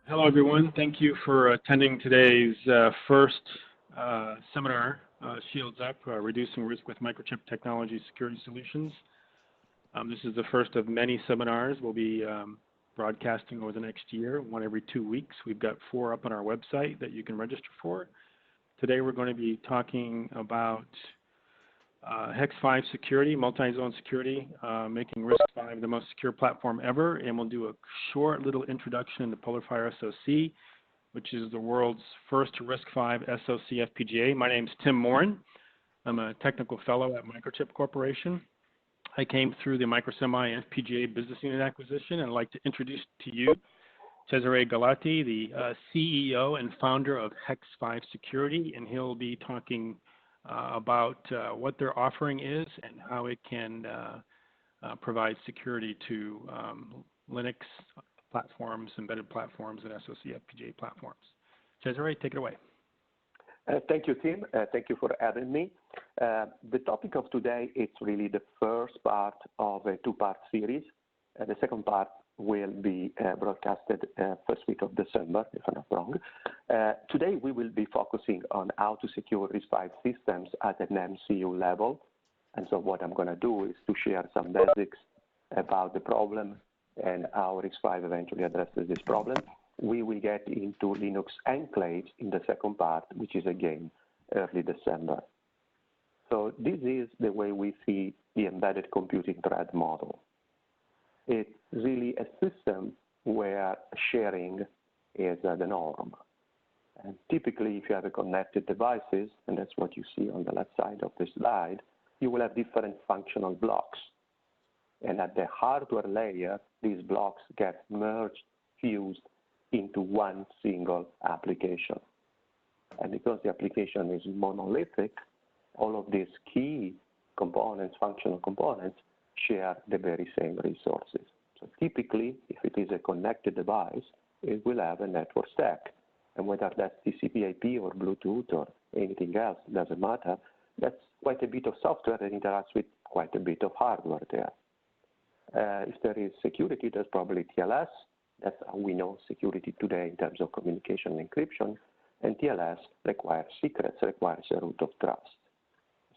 Hello, everyone. Thank you for attending today's first seminar, Shields Up, Reducing Risk with Microchip Technology Security Solutions. This is the first of many seminars we'll be broadcasting over the next year, one every 2 weeks. We've got 4 up on our website that you can register for. Today we're going to be talking about Hex-Five security, MultiZone Security, making RISC-V the most secure platform ever, and we'll do a short little introduction to Fire SOC, which is the world's first RISC-V SOC FPGA. My name is Tim Morin. I'm a technical fellow at Microchip Corporation. I came through the Microsemi FPGA business unit acquisition, and I'd like to introduce to you Cesare Garlati, the CEO and founder of Hex-Five Security, and he'll be talking about what their offering is and how it can provide security to Linux platforms, embedded platforms, and SOC FPGA platforms. Cesare, take it away. Thank you, Tim. Thank you for having me. The topic of today is really the first part of a 2-part series. The second part will be broadcasted first week of December, if I'm not wrong. Today we will be focusing on how to secure RISC-V systems at an MCU level. And so what I'm going to do is to share some basics about the problem and how RISC-V eventually addresses this problem. We will get into Linux enclaves in the second part, which is again early December. So this is the way we see the embedded computing thread model. It's really a system where sharing is the norm. And typically, if you have a connected devices, and that's what you see on the left side of the slide, you will have different functional blocks. And at the hardware layer, these blocks get merged, fused into one single application. And because the application is monolithic, all of these key components, functional components, share the very same resources. So typically, if it is a connected device, it will have a network stack. And whether that's TCP/IP or Bluetooth or anything else, doesn't matter. That's quite a bit of software that interacts with quite a bit of hardware there. If there is security, there's probably TLS. That's how we know security today in terms of communication and encryption. And TLS requires secrets, requires a root of trust.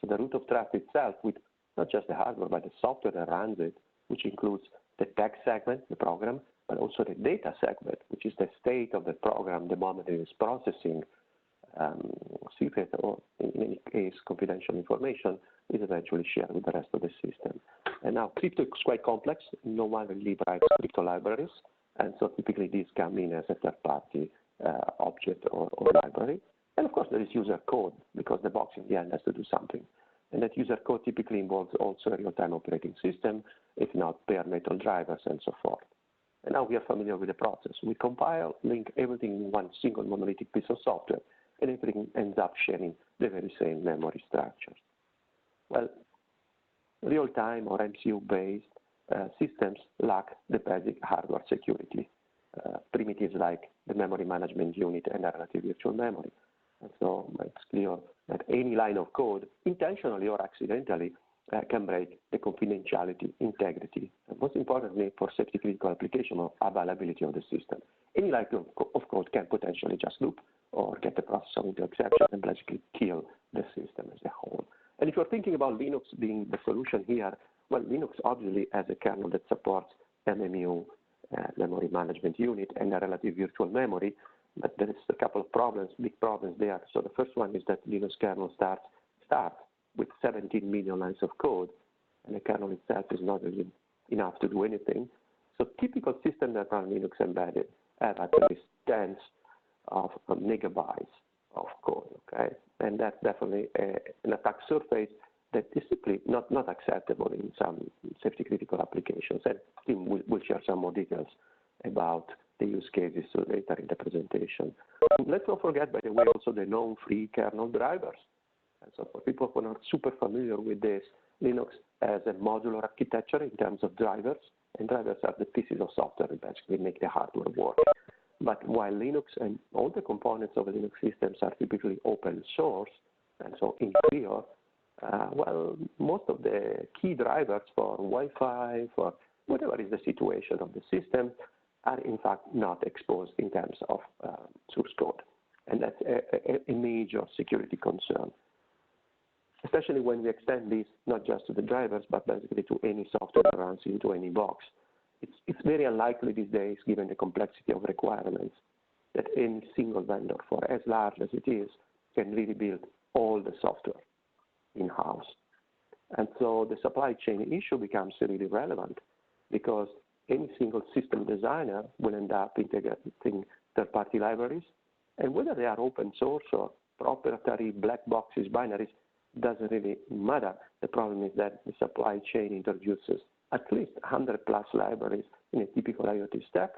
So the root of trust itself, with not just the hardware, but the software that runs it, which includes the text segment, the program, but also the data segment, which is the state of the program the moment it is processing secret or, in any case, confidential information, is eventually shared with the rest of the system. And now, crypto is quite complex. No one really writes crypto libraries, and so typically these come in as a third-party object or library. And of course, there is user code, because the box in the end has to do something. And that user code typically involves also a real-time operating system, if not bare metal drivers and so forth. And now we are familiar with the process. We compile, link everything in one single monolithic piece of software, and everything ends up sharing the very same memory structures. Well, real-time or MCU-based systems lack the basic hardware security. Primitives like the memory management unit and the relative virtual memory. And so it's clear that any line of code, intentionally or accidentally, can break the confidentiality, integrity, and most importantly, for safety-critical application or availability of the system. Any line of code can potentially just loop or get the processor into exception and basically kill the system as a whole. And if you're thinking about Linux being the solution here, well, Linux obviously has a kernel that supports MMU, memory management unit, and a relative virtual memory. But there is a couple of problems, big problems there. So the first one is that Linux kernel starts with 17 million lines of code, and the kernel itself is not really enough to do anything. So typical systems that run Linux embedded have at least tens of megabytes of code, okay? And that's definitely an attack surface that is simply not acceptable in some safety-critical applications. And Tim will share some more details about the use cases later in the presentation. Let's not forget, by the way, also the known free kernel drivers. And so for people who are not super familiar with this, Linux has a modular architecture in terms of drivers, and drivers are the pieces of software that basically make the hardware work. But while Linux and all the components of Linux systems are typically open source, and so in clear, well, most of the key drivers for Wi-Fi, for whatever is the situation of the system, are in fact not exposed in terms of source code. And that's a major security concern, especially when we extend this not just to the drivers, but basically to any software that runs into any box. It's very unlikely these days, given the complexity of requirements, that any single vendor, for as large as it is, can really build all the software in-house. And so the supply chain issue becomes really relevant, because any single system designer will end up integrating third-party libraries, and whether they are open source or proprietary black boxes, binaries, doesn't really matter. The problem is that the supply chain introduces at least 100+ libraries in a typical IoT stack,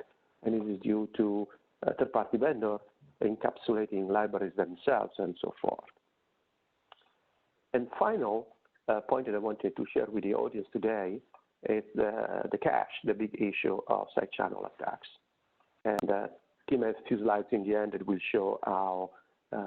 and it is due to a third-party vendor encapsulating libraries themselves and so forth. And final point that I wanted to share with the audience today is the cache, the big issue of side channel attacks. And Tim has a few slides in the end that will show how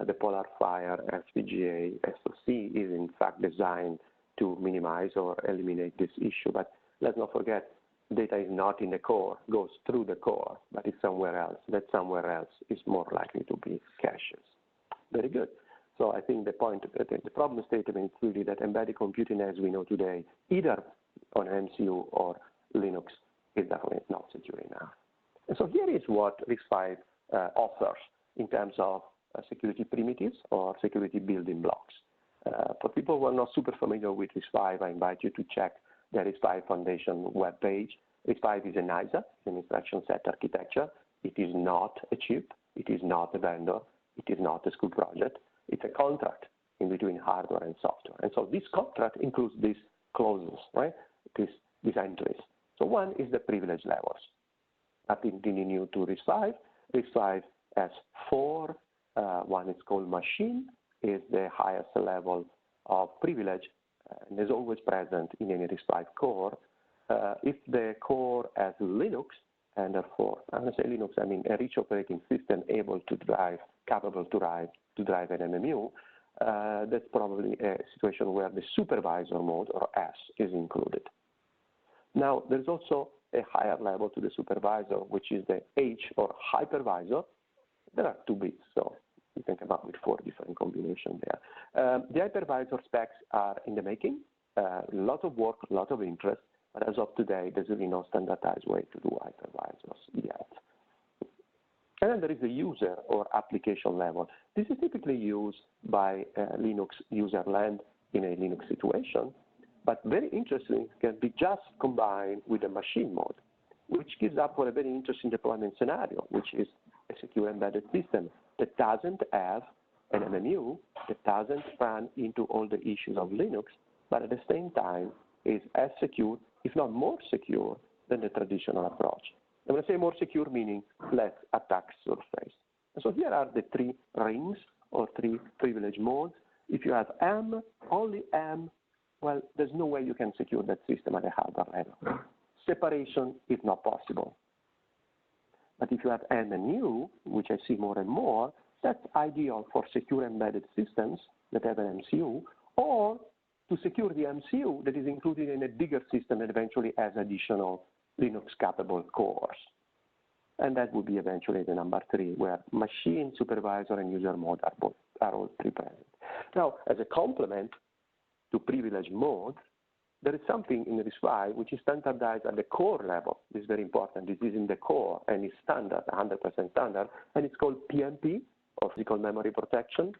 the Polar Fire FPGA SoC is in fact designed to minimize or eliminate this issue. But let's not forget, data is not in the core, goes through the core, but it's somewhere else. That somewhere else is more likely to be caches. Very good. So I think the point, the problem statement is really that embedded computing as we know today, either on MCU or Linux, is definitely not secure enough. And so here is what RISC-V offers in terms of security primitives or security building blocks. For people who are not super familiar with RISC-V, I invite you to check the RISC-V Foundation webpage. RISC-V is an ISA, an instruction set architecture. It is not a chip. It is not a vendor. It is not a school project. It's a contract in between hardware and software. And so this contract includes these clauses, right? These entries. So one is the privilege levels. Nothing new to RISC-V. RISC-V has 4. One is called machine, is the highest level of privilege, and is always present in any RISC-V core. If the core has Linux, and therefore, when I say Linux, I mean a rich operating system able to drive, capable to drive an MMU, that's probably a situation where the supervisor mode, or S, is included. Now, there's also a higher level to the supervisor, which is the H, or hypervisor. There are 2 bits, so you can come up with 4 different combinations there. The hypervisor specs are in the making. A lot of work, a lot of interest, but as of today, there's really no standardized way to do hypervisors yet. And then there is the user or application level. This is typically used by Linux user land in a Linux situation, but very interesting, can be just combined with the machine mode, which gives up for a very interesting deployment scenario, which is a secure embedded system that doesn't have an MMU, that doesn't run into all the issues of Linux, but at the same time is as secure, if not more secure, than the traditional approach. And when I say more secure, meaning less attack surface. And so here are the 3 rings or 3 privilege modes. If you have M, only M, well, there's no way you can secure that system at a hardware level. Separation is not possible. But if you have M and U, which I see more and more, that's ideal for secure embedded systems that have an MCU, or to secure the MCU that is included in a bigger system that eventually has additional Linux-capable cores. And that would be eventually the number 3, where machine, supervisor, and user mode are all 3 present. Now, as a complement to privilege mode, there is something in RISC-V which is standardized at the core level. This is very important. This is in the core, and it's standard, 100% standard, and it's called PMP, or physical memory protection.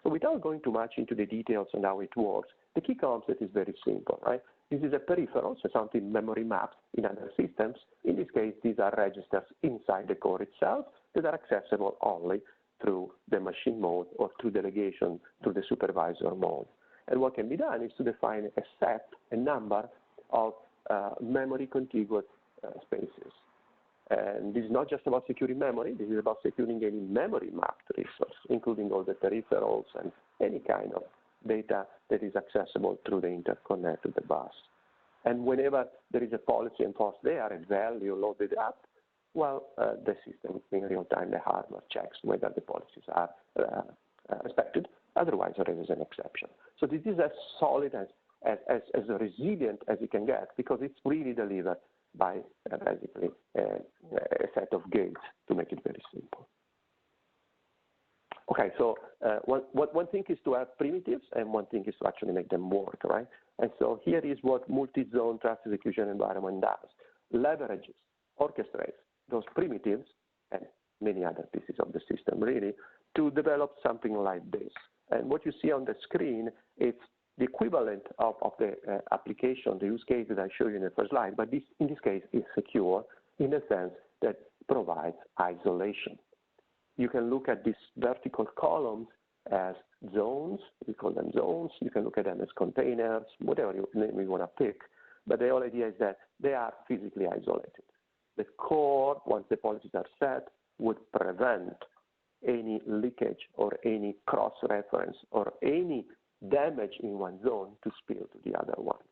So without going too much into the details on how it works, the key concept is very simple, right? This is a peripheral, so something memory mapped in other systems. In this case, these are registers inside the core itself that are accessible only through the machine mode or through delegation through the supervisor mode. And what can be done is to define a set, a number of memory contiguous spaces. And this is not just about securing memory, this is about securing any memory mapped resource, including all the peripherals and any kind of data that is accessible through the interconnect to the bus. And whenever there is a policy enforced there, a value loaded up, well, the system in real time, the hardware checks whether the policies are respected. Otherwise, there is an exception. So this is as solid, as resilient as you can get, because it's really delivered by basically a set of gates to make it very simple. Okay, so one thing is to have primitives, and one thing is to actually make them work, right? And so here is what multi-zone trusted execution environment does. Leverages, orchestrates those primitives and many other pieces of the system, really, to develop something like this. And what you see on the screen, it's the equivalent of the application, the use case that I showed you in the first slide, but in this case is secure in the sense that provides isolation. You can look at these vertical columns as zones. We call them zones. You can look at them as containers, whatever name you want to pick. But the whole idea is that they are physically isolated. The core, once the policies are set, would prevent any leakage or any cross-reference or any damage in one zone to spill to the other one.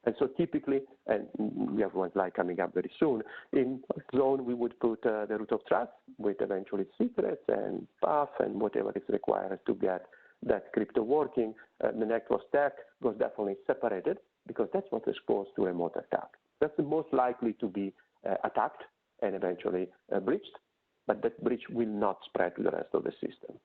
And so typically, and we have one slide coming up very soon, in zone we would put the root of trust with eventually secrets and path and whatever is required to get that crypto working. The network stack was definitely separated because that's what's exposed to a remote attack. That's the most likely to be attacked and eventually breached, but that breach will not spread to the rest of the system.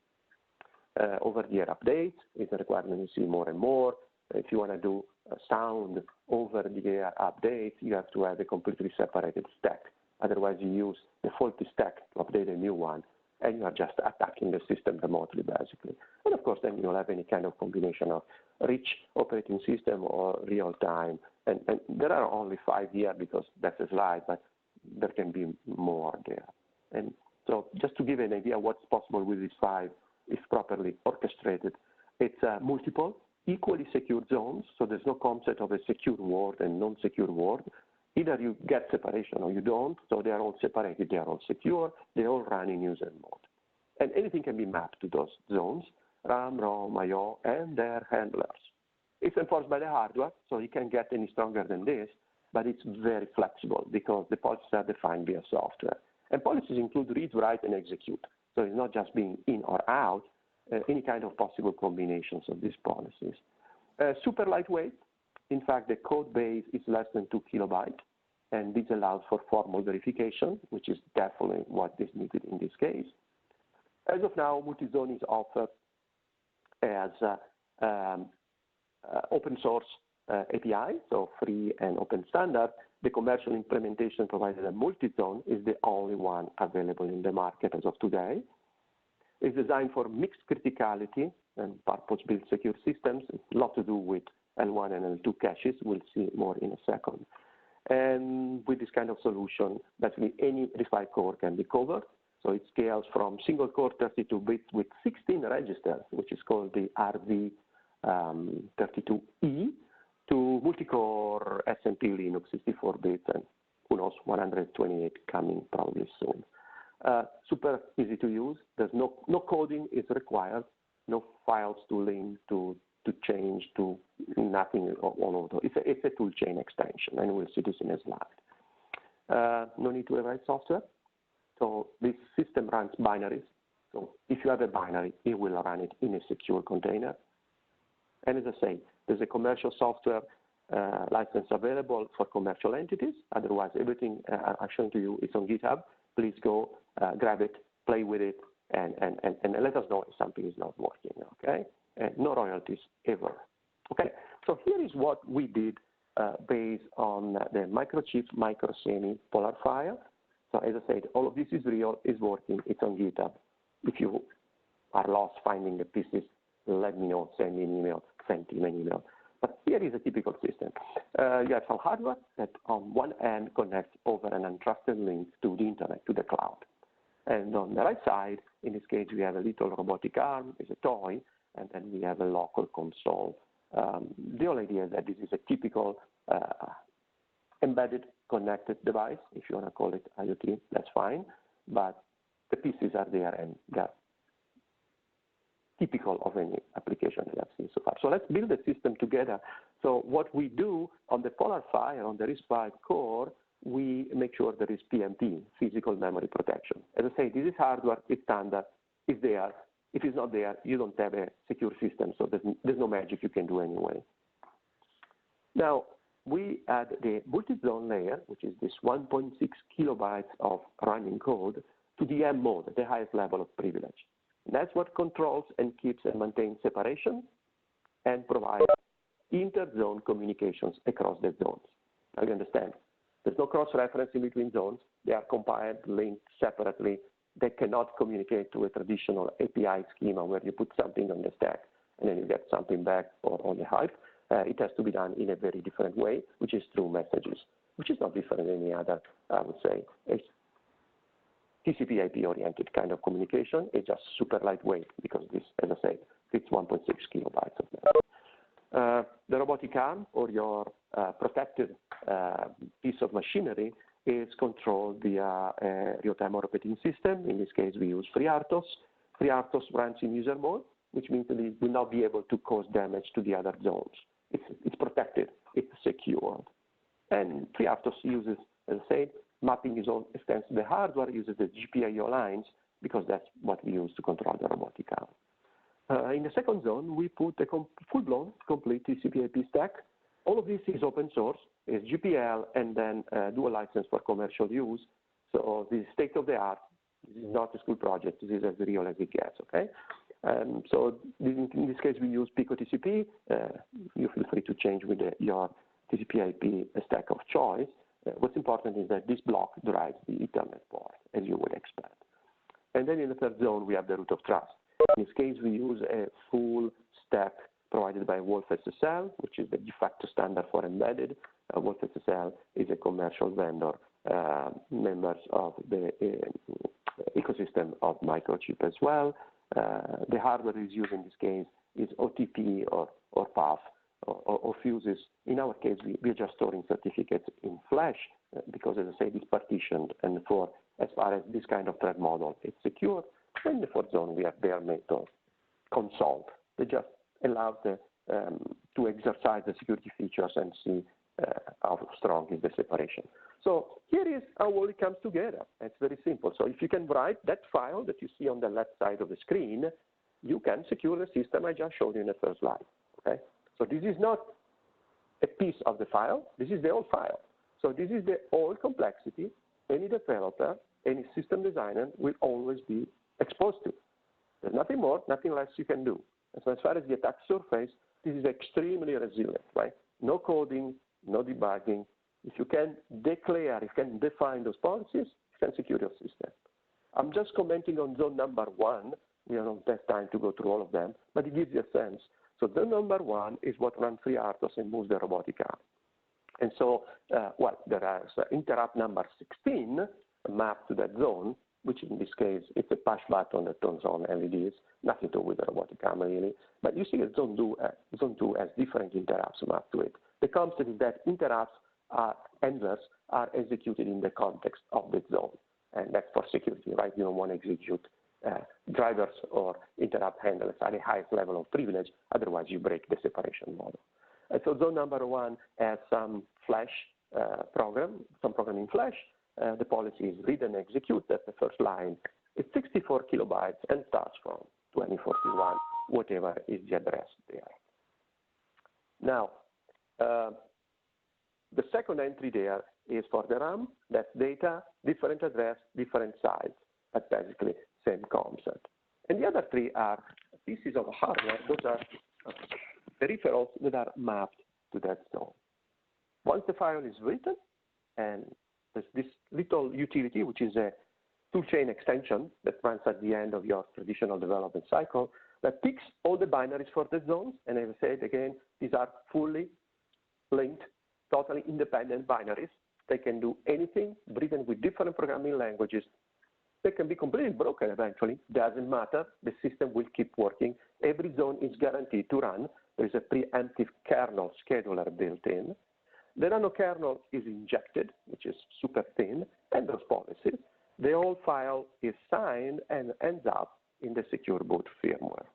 Over-the-air updates is a requirement you see more and more. If you want to do sound over-the-air updates, you have to have a completely separated stack. Otherwise, you use the faulty stack to update a new one, and you are just attacking the system remotely, basically. And of course, then you'll have any kind of combination of rich operating system or real-time. And there are only 5 here because that's a slide, but there can be more there. And so just to give an idea what's possible with these 5, if properly orchestrated, it's multiple, equally secure zones, so there's no concept of a secure world and non-secure world. Either you get separation or you don't, so they are all separated, they are all secure, they all run in user mode. And anything can be mapped to those zones, RAM, ROM, I/O, and their handlers. It's enforced by the hardware, so you can't get any stronger than this, but it's very flexible because the policies are defined via software. And policies include read, write, and execute. So it's not just being in or out, any kind of possible combinations of these policies. Super lightweight. In fact, the code base is less than 2 kilobytes, and this allows for formal verification, which is definitely what is needed in this case. As of now, multi-zone is offered as open source API, so free and open standard. The commercial implementation provided at MultiZone is the only one available in the market as of today. It's designed for mixed criticality and purpose-built secure systems. It's a lot to do with L1 and L2 caches. We'll see more in a second. And with this kind of solution, basically any RISC-V core can be covered. So it scales from single core 32 bits with 16 registers, which is called the RV32E, to multi-core SMP Linux 64 bits, and who knows, 128 coming probably soon. Super easy to use. There's no coding is required, no files to link, to change, to nothing all over. It's a tool chain extension, and we'll see this in a slide. No need to rewrite software. So this system runs binaries. So if you have a binary, it will run it in a secure container. And as I say, there's a commercial software license available for commercial entities. Otherwise, everything I'm showing to you is on GitHub. Please go grab it, play with it, and let us know if something is not working, okay? And no royalties ever. Okay, so here is what we did based on the Microchip micro-semi polar fire. So as I said, all of this is real, is working, it's on GitHub. If you are lost finding the pieces, let me know, send me an email, send him an email. But here is a typical system. You have some hardware that on one end connects over an untrusted link to the internet, to the cloud. And on the right side, in this case, we have a little robotic arm, it's a toy, and then we have a local console. The whole idea is that this is a typical embedded connected device. If you want to call it IoT, that's fine. But the pieces are there and they're typical of any application that I've seen so far. So let's build a system together. So what we do on the Polar Fire, on the RISC-V core, we make sure there is PMP, physical memory protection. As I say, this is hardware, it's standard, it's there. If it's not there, you don't have a secure system, so there's no magic you can do anyway. Now, we add the multi-zone layer, which is this 1.6 kilobytes of running code, to the M mode, the highest level of privilege. And that's what controls and keeps and maintains separation and provides inter-zone communications across the zones. Now you understand, there's no cross-reference in between zones. They are compiled, linked separately. They cannot communicate to a traditional API schema where you put something on the stack and then you get something back or on the hive. It has to be done in a very different way, which is through messages, which is not different than any other, I would say, TCP IP-oriented kind of communication. It's just super lightweight because this, as I said, fits 1.6 kilobytes of memory. The robotic arm, or your protected piece of machinery, is controlled via a real-time operating system. In this case, we use FreeRTOS. FreeRTOS runs in user mode, which means that it will not be able to cause damage to the other zones. It's protected, it's secured. And FreeRTOS uses, as I said, mapping is all extends to the hardware, uses the GPIO lines, because that's what we use to control the robotic arm. In the second zone, we put a full-blown, complete TCP IP stack. All of this is open source, is GPL, and then dual license for commercial use. So this is state-of-the-art. This is not a school project. This is as real as it gets, okay? So in this case, we use Pico TCP. You feel free to change with your TCP IP stack of choice. What's important is that this block drives the Ethernet port, as you would expect. And then in the third zone, we have the root of trust. In this case, we use a full stack provided by Wolf SSL, which is the de facto standard for embedded. Wolf SSL is a commercial vendor, members of the ecosystem of Microchip as well. The hardware is used in this case is OTP or PAF or fuses. In our case, we are just storing certificates in flash because, as I said, it's partitioned. And for as far as this kind of threat model, it's secure. In the fourth zone, we have bare metal console. It just allows to exercise the security features and see how strong is the separation. So here is how all it comes together. It's very simple. So if you can write that file that you see on the left side of the screen, you can secure the system I just showed you in the first slide. Okay? So this is not a piece of the file. This is the whole file. So this is the whole complexity any developer, any system designer will always be exposed to. There's nothing more, nothing less you can do. And so as far as the attack surface, this is extremely resilient, right? No coding, no debugging. If you can declare, if you can define those policies, you can secure your system. I'm just commenting on zone number 1. We don't have time to go through all of them, but it gives you a sense. So zone number 1 is what runs FreeRTOS and moves the robotic arm. And so, well, there is interrupt number 16 mapped to that zone, which in this case, it's a push button that turns on LEDs, nothing to do with the robotic arm really. But you see that zone 2 has different interrupts mapped to it. The concept is that interrupts envers are executed in the context of the zone. And that's for security, right? You don't want to execute drivers or interrupt handlers at the highest level of privilege, otherwise you break the separation model. And so zone number 1 has some flash program, some program in flash. The policy is read and execute, that's the first line. It's 64 kilobytes and starts from 2041, whatever is the address there. Now, the second entry there is for the RAM. That's data, different address, different size. That's basically same concept. And the other 3 are pieces of hardware. Those are peripherals that are mapped to that zone. Once the file is written, and there's this little utility, which is a toolchain extension that runs at the end of your traditional development cycle, that picks all the binaries for the zones. And as I said, again, these are fully linked, totally independent binaries. They can do anything, written with different programming languages. They can be completely broken eventually. Doesn't matter. The system will keep working. Every zone is guaranteed to run. There is a preemptive kernel scheduler built in. The nano kernel is injected, which is super thin, and those policies. The whole file is signed and ends up in the secure boot firmware.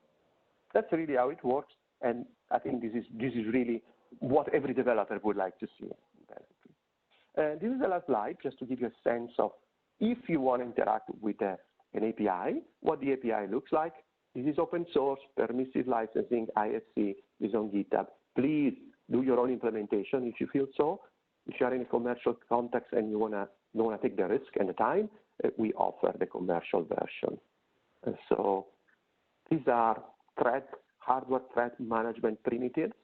That's really how it works, and I think this is really what every developer would like to see, basically. This is the last slide, just to give you a sense of if you want to interact with an API, what the API looks like. This is open source, permissive licensing, ISC, is on GitHub. Please do your own implementation if you feel so. If you are in a commercial context and you don't wanna take the risk and the time, we offer the commercial version. And so these are hardware threat management primitives.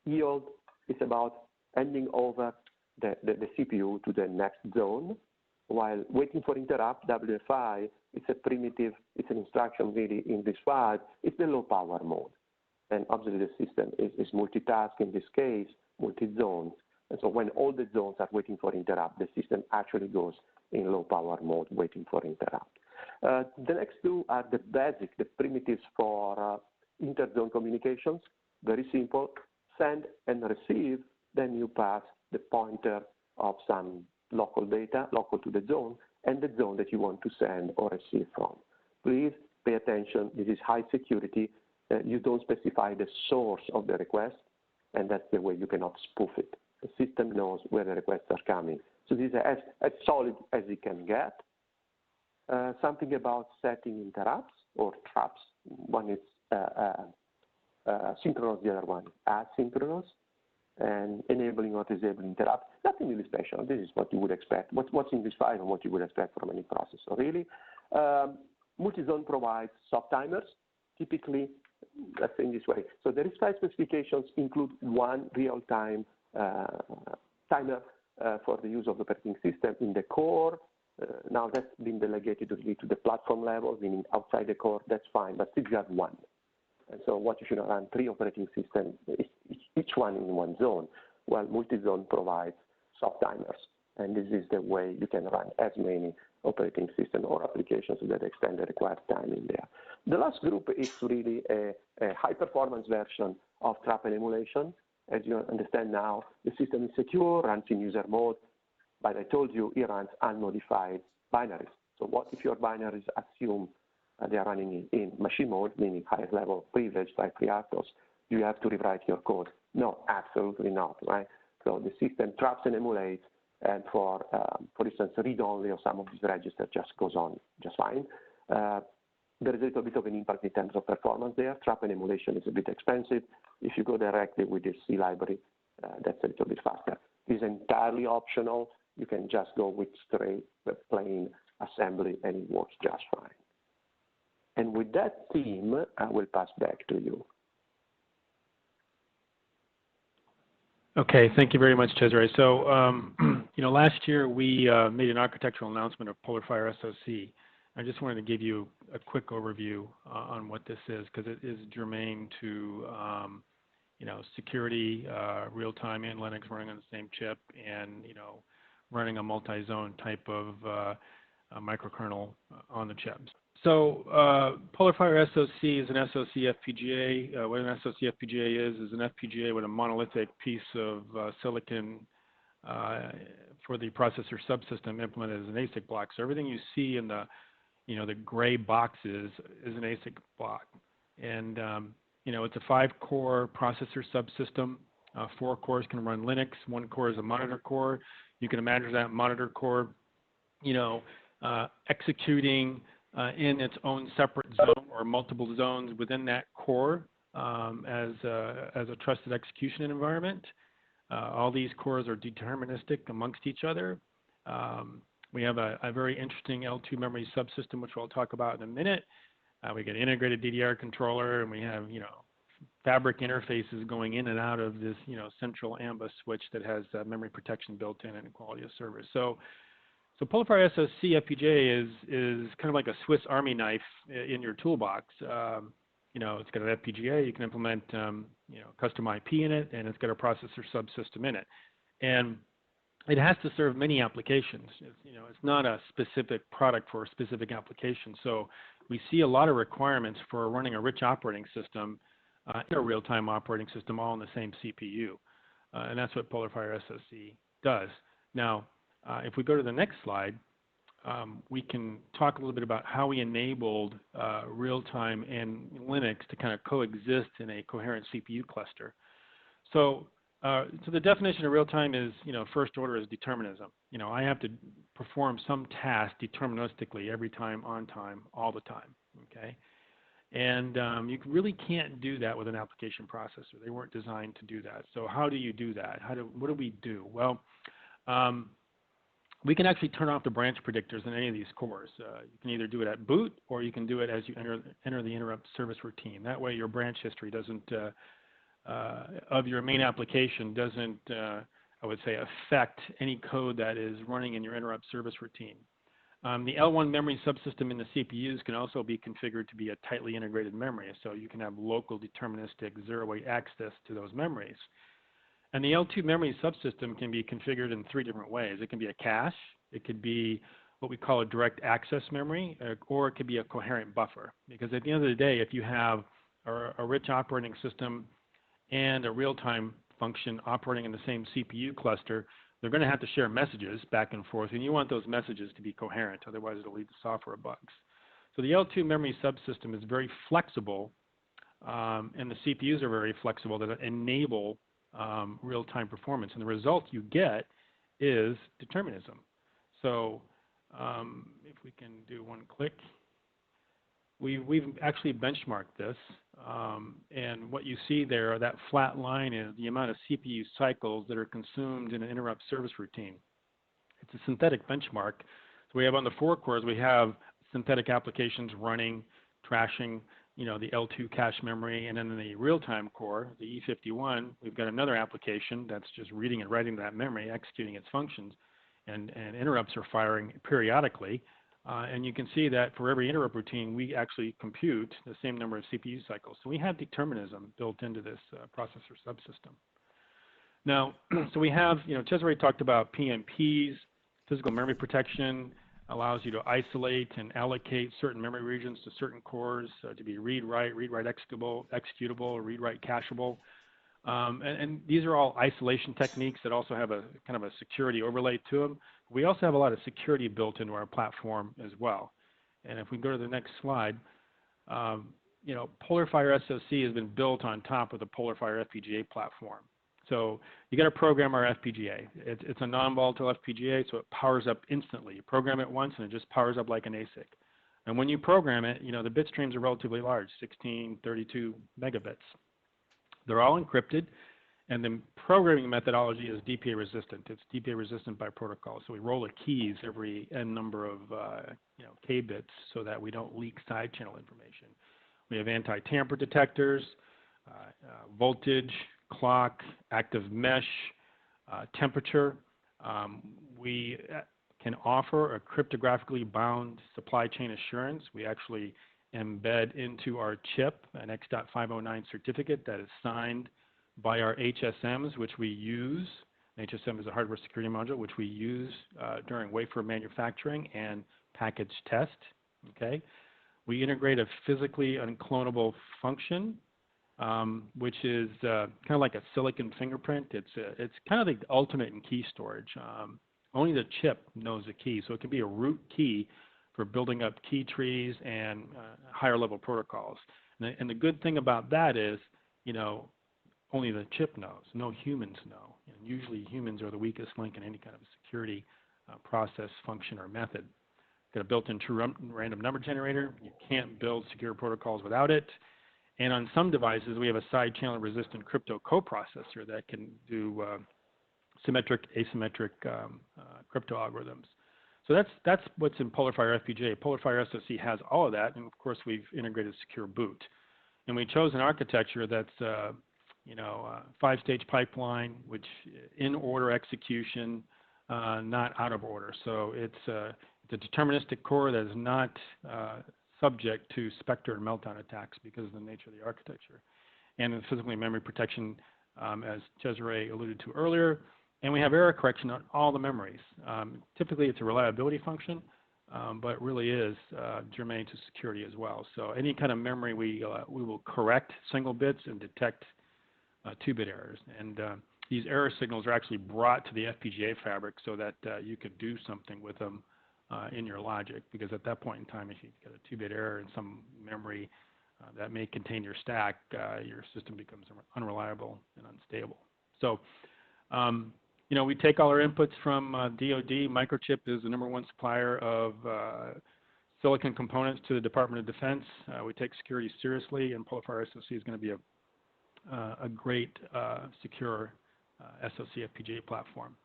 Yield is about handing over the CPU to the next zone, while waiting for interrupt, WFI, it's a primitive, it's an instruction really in RISC-V, it's the low power mode. And obviously the system is multitask, in this case, multi-zones. And so when all the zones are waiting for interrupt, the system actually goes in low power mode, waiting for interrupt. The next two are the basic, the primitives for inter-zone communications. Very simple, send and receive, then you pass the pointer of some local data, local to the zone, and the zone that you want to send or receive from. Please pay attention, this is high security. You don't specify the source of the request, and that's the way you cannot spoof it. The system knows where the requests are coming. So this is as solid as it can get. Something about setting interrupts or traps. One is synchronous, the other one asynchronous, and enabling or disabling interrupt. Nothing really special. This is what you would expect. What's in RISC-V and what you would expect from any processor, really. MultiZone provides soft timers, typically, let's say in this way. So the RISC-V specifications include one real-time timer for the use of the operating system in the core. Now that's been delegated really to the platform level, meaning outside the core, that's fine, but still you have one. And so what you should run 3 operating systems, each one in one zone, while MultiZone provides soft timers. And this is the way you can run as many operating systems or applications that extend the required time in there. The last group is really a high-performance version of trap and emulation. As you understand now, the system is secure, runs in user mode, but I told you it runs unmodified binaries. So what if your binaries assume they are running in machine mode, meaning highest level privilege like FreeRTOS? Do you have to rewrite your code? No, absolutely not, right? So the system traps and emulates, and for instance, read-only of some of these registers just goes on just fine. There is a little bit of an impact in terms of performance there. Trap and emulation is a bit expensive. If you go directly with the C library, that's a little bit faster. It's entirely optional. You can just go with straight, plain assembly, and it works just fine. And with that theme, I will pass back to you. Okay, thank you very much, Cesare. So, last year we made an architectural announcement of Fire SOC. I just wanted to give you a quick overview on what this is, because it is germane to, security, real-time and Linux running on the same chip, and running a multi-zone type of microkernel on the chips. So Fire SOC is an SOC FPGA. What an SOC FPGA is an FPGA with a monolithic piece of silicon for the processor subsystem implemented as an ASIC block. So everything you see in the the gray boxes is an ASIC block, and it's a 5-core processor subsystem. 4 cores can run Linux. 1 core is a monitor core. You can imagine that monitor core, executing in its own separate zone or multiple zones within that core as a trusted execution environment. All these cores are deterministic amongst each other. We have a very interesting L2 memory subsystem, which we'll talk about in a minute. We get an integrated DDR controller, and we have fabric interfaces going in and out of this central AMBA switch that has memory protection built in and quality of service. So Fire SOC FPGA is kind of like a Swiss Army knife in your toolbox. It's got an FPGA. You can implement custom IP in it, and it's got a processor subsystem in it. And it has to serve many applications. It's not a specific product for a specific application. So we see a lot of requirements for running a rich operating system and a real-time operating system all on the same CPU. And that's what Fire SOC does. Now, if we go to the next slide, we can talk a little bit about how we enabled real-time and Linux to kind of coexist in a coherent CPU cluster. So the definition of real-time is, first order is determinism. I have to perform some task deterministically every time, on time, all the time, okay? And you really can't do that with an application processor. They weren't designed to do that. So how do you do that? What do we do? Well, we can actually turn off the branch predictors in any of these cores. You can either do it at boot, or you can do it as you enter the interrupt service routine. That way your branch history doesn't, of your main application doesn't, I would say, affect any code that is running in your interrupt service routine. The L1 memory subsystem in the CPUs can also be configured to be a tightly integrated memory, so you can have local deterministic zero-way access to those memories. And the L2 memory subsystem can be configured in 3 different ways. It can be a cache, it could be what we call a direct access memory, or it could be a coherent buffer. Because at the end of the day, if you have a rich operating system and a real-time function operating in the same CPU cluster, they're going to have to share messages back and forth, and you want those messages to be coherent, otherwise it'll lead to software bugs. So the L2 memory subsystem is very flexible, and the CPUs are very flexible that enable real-time performance, and the result you get is determinism. So if we can do one click, we've actually benchmarked this, and what you see there, that flat line, is the amount of CPU cycles that are consumed in an interrupt service routine. It's a synthetic benchmark. So we have on the 4 cores, we have synthetic applications running, trashing, the L2 cache memory, and then in the real-time core, the E51, we've got another application that's just reading and writing that memory, executing its functions, and interrupts are firing periodically. And you can see that for every interrupt routine, we actually compute the same number of CPU cycles. So we have determinism built into this processor subsystem. Now, so we have, Cesare talked about PMPs, physical memory protection, allows you to isolate and allocate certain memory regions to certain cores to be read-write executable, read-write cacheable. And these are all isolation techniques that also have a kind of a security overlay to them. We also have a lot of security built into our platform as well. And if we go to the next slide, PolarFire SOC has been built on top of the PolarFire FPGA platform. So you got to program our FPGA. It's a non-volatile FPGA, so it powers up instantly. You program it once, and it just powers up like an ASIC. And when you program it, the bit streams are relatively large, 16, 32 megabits. They're all encrypted, and the programming methodology is DPA resistant. It's DPA resistant by protocol. So we roll the keys every n number of K bits so that we don't leak side channel information. We have anti-tamper detectors, voltage, clock, active mesh, temperature. We can offer a cryptographically bound supply chain assurance. We actually embed into our chip an X.509 certificate that is signed by our HSMs, which we use. HSM is a hardware security module, which we use during wafer manufacturing and package test. Okay, we integrate a physically unclonable function, which is kind of like a silicon fingerprint. It's kind of the ultimate in key storage. Only the chip knows the key, so it can be a root key for building up key trees and higher level protocols. And the good thing about that is, only the chip knows. No humans know. And usually humans are the weakest link in any kind of security process, function, or method. Got a built-in true random number generator. You can't build secure protocols without it. And on some devices, we have a side channel resistant crypto coprocessor that can do symmetric, asymmetric crypto algorithms. So that's what's in PolarFire FPGA. PolarFire SOC has all of that, and of course we've integrated secure boot. And we chose an architecture that's 5-stage pipeline, which in order execution, not out of order. So it's a deterministic core that is not subject to Spectre and meltdown attacks because of the nature of the architecture. And the physical memory protection, as Cesare alluded to earlier. And we have error correction on all the memories. Typically, it's a reliability function, but it really is germane to security as well. So any kind of memory, we will correct single bits and detect 2-bit errors. And these error signals are actually brought to the FPGA fabric so that you could do something with them in your logic. Because at that point in time, if you get a 2-bit error in some memory that may contain your stack, your system becomes unreliable and unstable. So we take all our inputs from DoD. Microchip is the #1 supplier of silicon components to the Department of Defense. We take security seriously, and PolarFire SOC is going to be a great secure SOC FPGA platform.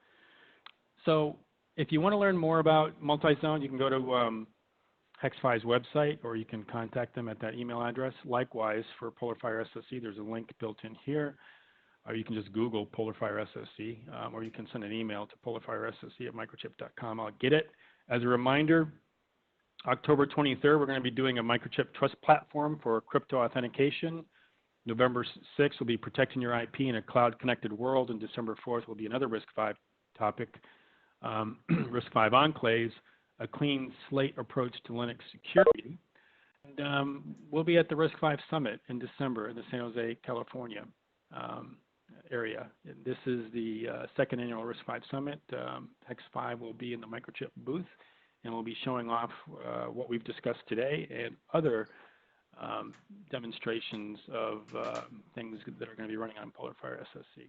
So if you want to learn more about MultiZone, you can go to Hex-Five's website, or you can contact them at that email address. Likewise, for PolarFire SOC, there's a link built in here. Or you can just Google PolarFire SOC, or you can send an email to polarfiresoc@microchip.com. I'll get it. As a reminder, October 23rd, we're going to be doing a Microchip Trust platform for crypto authentication. November 6th will be protecting your IP in a cloud-connected world, and December 4th will be another RISC-V topic, RISC-V enclaves, a clean slate approach to Linux security. And we'll be at the RISC-V Summit in December in the San Jose, California area. And this is the second annual RISC-V Summit. Hex-Five will be in the Microchip booth, and we'll be showing off what we've discussed today and other demonstrations of things that are going to be running on PolarFire SOC.